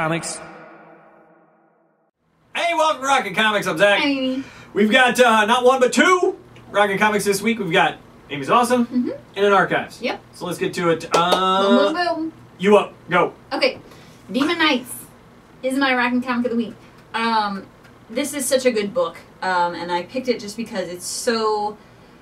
Comics. Hey, welcome to Rockin Comics. I'm Zach. Hi, Aimee. We've got not one but two Rockin Comics this week. We've got Aimee's Awesome and an Archives. Yep. So let's get to it. Boom, boom, boom. You up. Go. Okay. Demon Knights is my Rockin Comic of the Week. This is such a good book, and I picked it just because it's so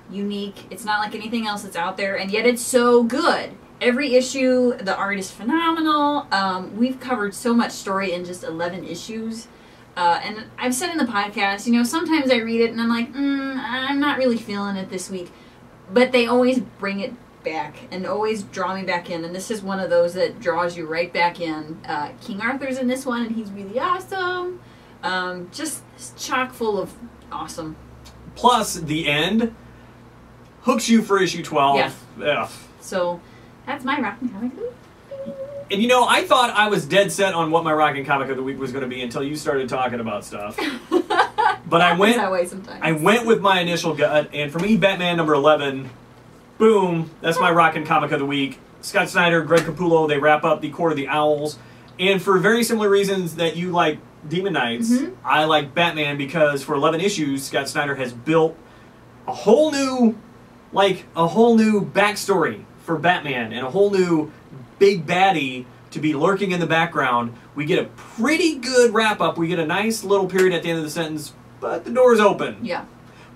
unique. It's not like anything else that's out there, and yet it's so good. Every issue, the art is phenomenal. We've covered so much story in just 11 issues. And I've said in the podcast, you know, sometimes I read it and I'm like, I'm not really feeling it this week. But they always bring it back and always draw me back in. And this is one of those that draws you right back in. King Arthur's in this one and he's really awesome. Just chock full of awesome. Plus, the end hooks you for issue 12. Yeah. Ugh. So, that's my Rockin Comic of the Week. And you know, I thought I was dead set on what my Rockin Comic of the Week was going to be until you started talking about stuff. But I went that way sometimes. I went with my initial gut, and for me, Batman number 11, boom, that's my Rockin Comic of the Week. Scott Snyder, Greg Capullo, they wrap up the Court of the Owls. And for very similar reasons that you like Demon Knights, I like Batman because for 11 issues, Scott Snyder has built a whole new backstory for Batman and a whole new big baddie to be lurking in the background. We get a pretty good wrap-up. We get a nice little period at the end of the sentence, but the door is open. Yeah.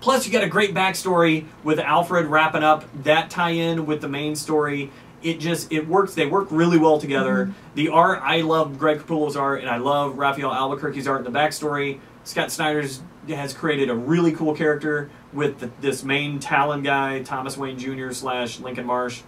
Plus, you got a great backstory with Alfred wrapping up that tie-in with the main story. It works. They work really well together. The art, I love Greg Capullo's art, and I love Raphael Albuquerque's art in the backstory. Scott Snyder has created a really cool character with this main Talon guy, Thomas Wayne Jr. / Lincoln Marsh.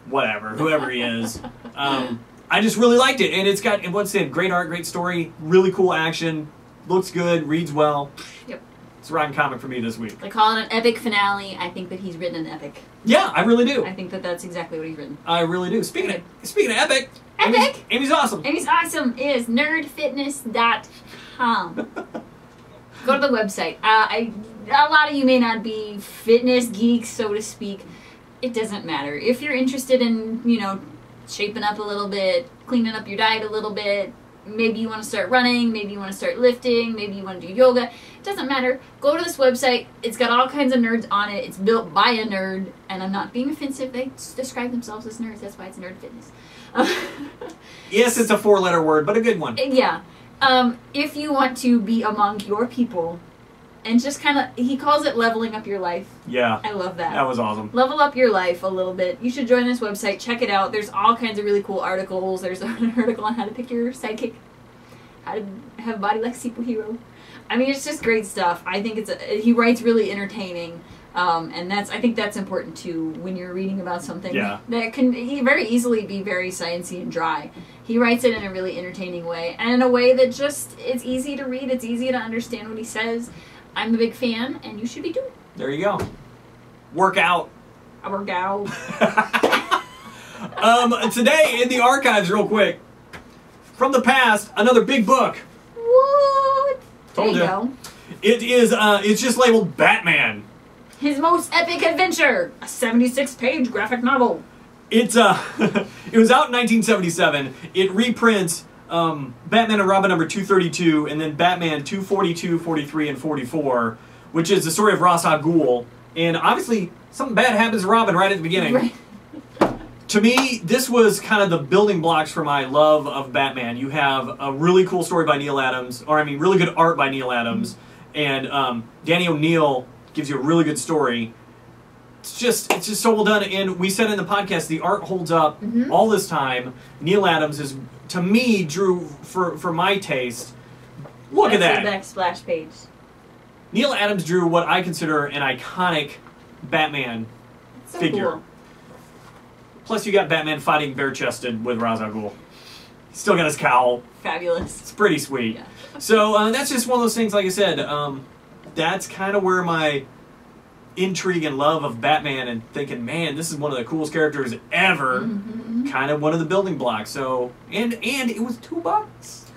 Whatever, whoever he is. I just really liked it. And it's got, once again, great art, great story, really cool action, looks good, reads well. Yep. It's a Rockin Comic for me this week. They call it an epic finale. I think that he's written an epic. Yeah, I really do. I think that that's exactly what he's written. I really do. Speaking of epic, Epic! Aimee's Awesome. Aimee's Awesome is nerdfitness.com. Go to the website. A lot of you may not be fitness geeks, so to speak. It doesn't matter. If you're interested in, you know, shaping up a little bit, cleaning up your diet a little bit, maybe you want to start running, maybe you want to start lifting, maybe you want to do yoga, it doesn't matter. Go to this website. It's got all kinds of nerds on it. It's built by a nerd, and I'm not being offensive. They describe themselves as nerds. That's why it's Nerd Fitness. Yes, it's a 4-letter word, but a good one. Yeah. If you want to be among your people, and just kind of, he calls it leveling up your life. Yeah. I love that. That was awesome. Level up your life a little bit. You should join this website. Check it out. There's all kinds of really cool articles. There's an article on how to pick your sidekick. How to have a body like a superhero. I mean, it's just great stuff. I think he writes really entertaining. And I think that's important too when you're reading about something that can very easily be very sciencey and dry. He writes it in a really entertaining way. And in a way that just, it's easy to read. It's easy to understand what he says. I'm a big fan, and you should be too. There you go. Work out. I work out. Today in the archives, real quick, from the past, another big book. What? Told there you ya. go. It is. It's just labeled Batman. His most epic adventure, a 76-page graphic novel. It's it was out in 1977. It reprints Batman and Robin number 232, and then Batman 242, 43, and 44, which is the story of Ra's al Ghul. And obviously, something bad happens to Robin right at the beginning. Right. To me, this was kind of the building blocks for my love of Batman. You have a really cool story by Neil Adams, really good art by Neil Adams, and Danny O'Neill gives you a really good story. It's just so well done, and we said in the podcast, the art holds up all this time. Neil Adams is, to me, drew, for my taste, look at that. That's the backsplash page. Neil Adams drew what I consider an iconic Batman figure. Cool. Plus, you got Batman fighting bare-chested with Ra's al Ghul. He's still got his cowl. Fabulous. It's pretty sweet. Yeah. So that's just one of those things, like I said, that's kind of where my intrigue and love of Batman and thinking, man, this is one of the coolest characters ever, kind of one of the building blocks. So, and it was $2.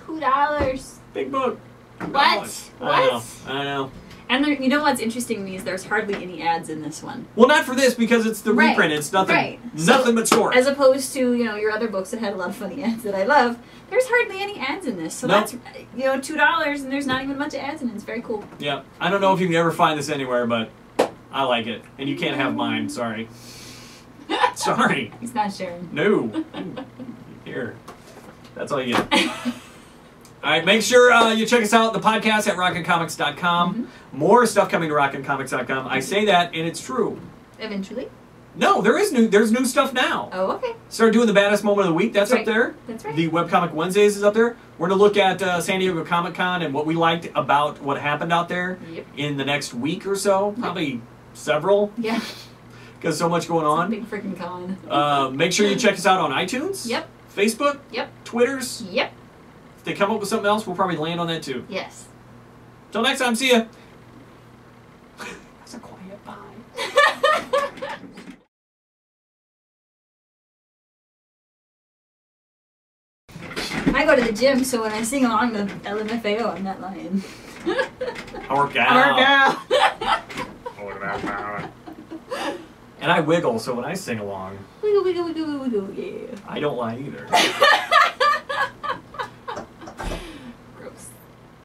$2. Big book. What? I know. And there, you know what's interesting to me is there's hardly any ads in this one. Well, not for this because it's the Right. reprint. It's nothing, Right. nothing but story. As opposed to, you know, your other books that had a lot of funny ads that I love, there's hardly any ads in this. So Nope. that's, you know, $2 and there's not even a bunch of ads in it. It's very cool. Yeah, I don't know if you can ever find this anywhere, but I like it, and you can't have mine. Sorry. Sorry. He's not sharing. No. Here. That's all you get. All right, make sure you check us out, the podcast at rockincomics.com. Mm-hmm. More stuff coming to rockincomics.com. I say that, and it's true. Eventually. No, there's new stuff now. Oh, okay. Started doing the baddest moment of the week. That's Right. up there. That's right. The Webcomic Wednesdays is up there. We're going to look at San Diego Comic-Con and what we liked about what happened out there Yep. in the next week or so. Probably several, Yeah. because so much going on. Big freaking con. Make sure you check us out on iTunes. Yep. Facebook. Yep. Twitters. Yep. If they come up with something else, we'll probably land on that too. Yes. Till next time, see ya. That's a quiet bye. I go to the gym, so when I sing along the LMFAO, I'm not lying. I work out. Girl. And I wiggle, so when I sing along, Wiggle, wiggle, wiggle, wiggle, yeah. I don't lie either.